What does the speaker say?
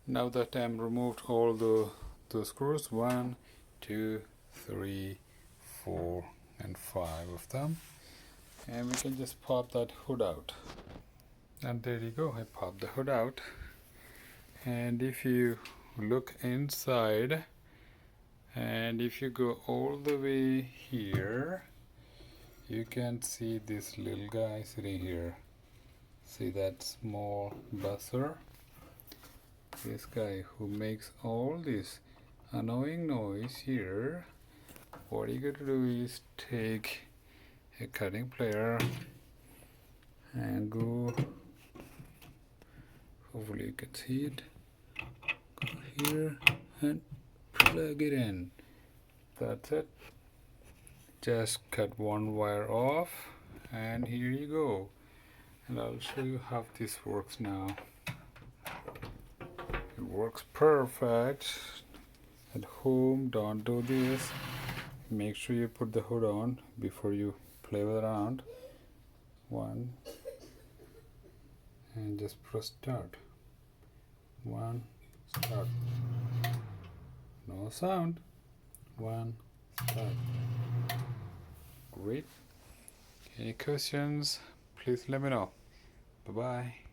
Now that I'm removed all the screws, 1, 2, 3, 4 and 5 of them, and we can just pop that hood out. And there you go, I popped the hood out. And if you look inside, and if you go all the way here, you can see this little guy sitting here. See that small buzzer? This guy who makes all this annoying noise here. What you gotta do is take a cutting plier and go, hopefully you can see it, go here and plug it in. That's it. Just cut one wire off and here you go. And I'll show you how this works now. It works perfect. At home, don't do this. Make sure you put the hood on before you play around. 1 and just press start. 1, start. No sound. 1, start. Great. Any questions? Please let me know. Bye bye.